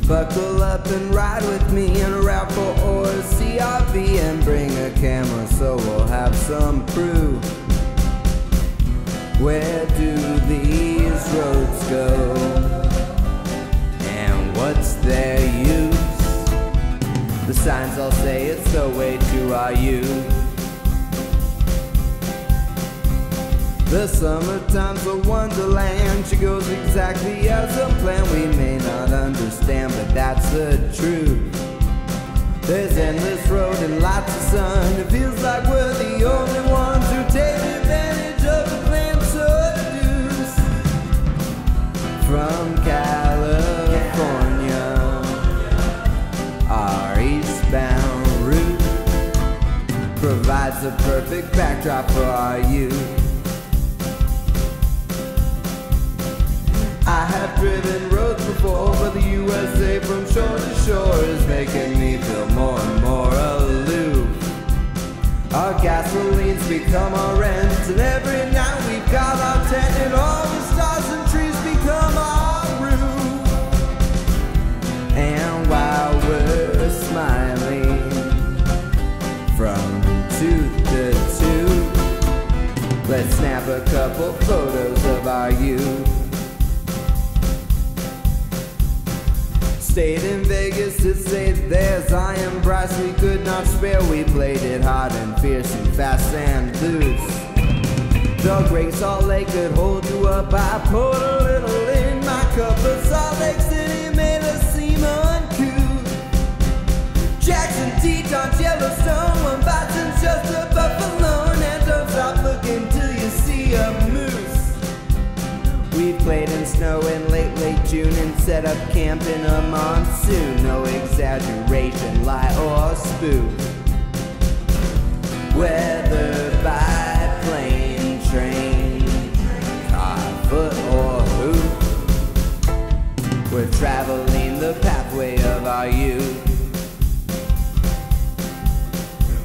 Buckle up and ride with me in a RAV4 or a CRV, and bring a camera so we'll have some proof. Where do these roads go? And what's their use? The signs all say it's the way to our youth. The summertime's a wonderland. She goes exactly as a plan. We may not understand, but that's the truth. There's endless road and lots of sun. It feels like we're the only ones who take advantage of the plan seduce. From California, our eastbound route provides a perfect backdrop for our youth. I have driven roads before, but the USA from shore to shore is making me feel more and more aloof. Our gasolines become our rent, and every night we've got our tent, and all the stars and trees become our roof. And while we're smiling from tooth to tooth, let's snap a couple photos of our youth. Stayed in Vegas, it stayed there. Zion Bryce we could not spare. We played it hard and fierce and fast and loose. The Great Salt Lake could hold you up. I poured a little in my cup, but Salt Lake City made us seem uncouth. Jackson, Tetons, Yellowstone, one Bison's just a buffalo, and don't stop looking till you see a moose. We played in snow in late June and set up camp in a monsoon. No exaggeration, lie or spoof. Whether by plane, train, car, foot or hoof, we're traveling the pathway of our youth.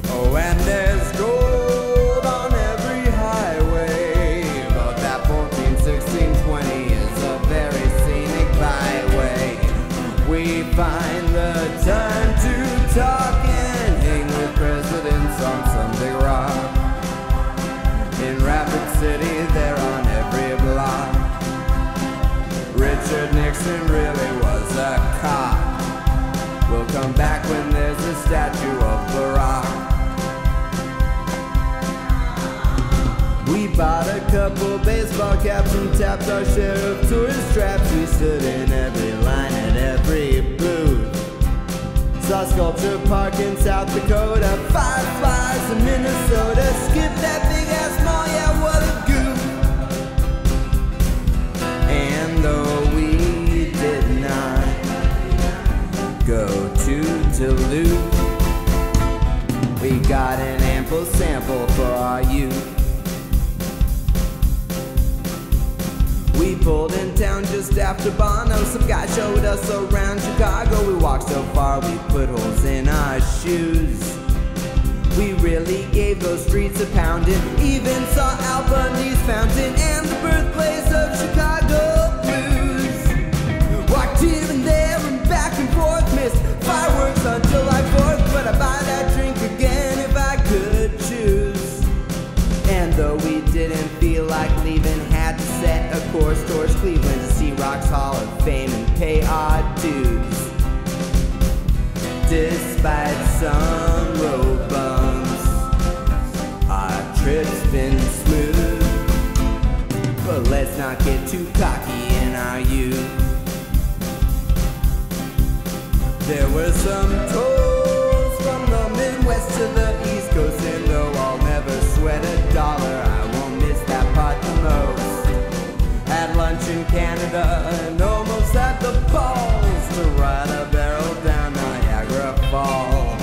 Oh, and there's gold on every highway, but that 14, 16, 20 is a very scenic byway. We find the time to talk and hang with presidents on some big rock. In Rapid City, they're on every block. Richard Nixon really was a cop. We'll come back when there's a statue of Barack. We bought a couple baseball caps and tapped our share of tourist traps. We stood in every line at every booth. Saw Sculpture Park in South Dakota, Fireflies in Minnesota. Skip that big ass mall, yeah, what a goof. And though we did not go to Duluth, we got an ample sample for our youth. We pulled in town just after Bono. Some guy showed us around Chicago. We walked so far we put holes in our shoes. We really gave those streets a pounding. Even saw Al Bundy's fountain and the birthplace of Chicago blues. Walked here and there and back and forth. Missed fireworks on July 4th, but I'd buy that drink again if I could choose. And though we didn't feel like leaving, had to set a course towards Cleveland to see Rock's Hall of Fame and pay our dues. Despite some road bumps, our trip's been smooth. But let's not get too cocky in our youth. There were some tolls from the Midwest to the East Coast, and though I'll never sweat a dollar, I won't miss that part the most. Had lunch in Canada and almost had the balls to ride a barrel down Niagara Falls.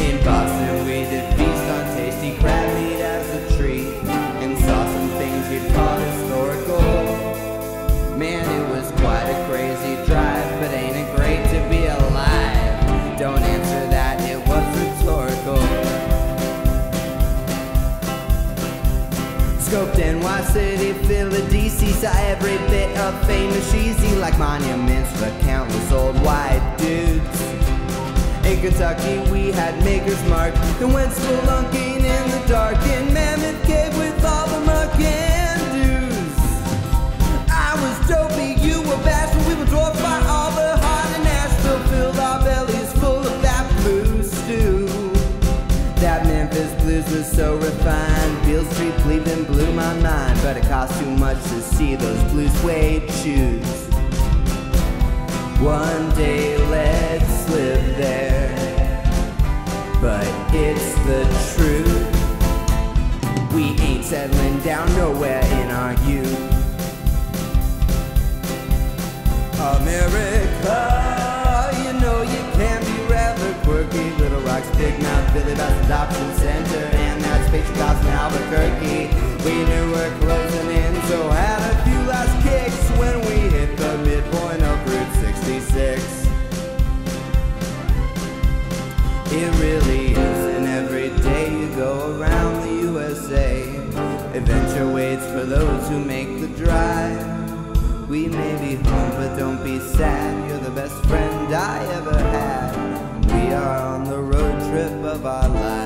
In Boston we did feast on tasty crab meat as a treat, and saw some things you'd call historical. Man, it was quite a crazy drive, but ain't it great to be alive? Don't answer that, it was rhetorical. City, Philly, DC, saw every bit of famous cheesy, like monuments for countless old white dudes. In Kentucky we had Maker's Mark, and went spelunking in the dark in Mammoth Cave with all the muck-and-do's. I was dopey, you were bashful, we were dwarfed by all the heart in Nashville, filled our bellies full of that blue stew. That Memphis blues was so refined, Beale Street, Cleveland blew my mind, but it cost too much to see those blue suede shoes. One day let's live there, but it's the truth. We ain't settling down nowhere in our youth. America, you know you can be rather quirky. Little Rock's Big Mouth, Billy Bass Adoption Center, and that's Patriot Cops in Albuquerque. We knew we're closing in, so had a few last kicks when we hit the midpoint of Route 66. It really is, and every day you go around the USA, adventure waits for those who make the drive. We may be home, but don't be sad, you're the best friend I ever had. We are on the road trip of our lives.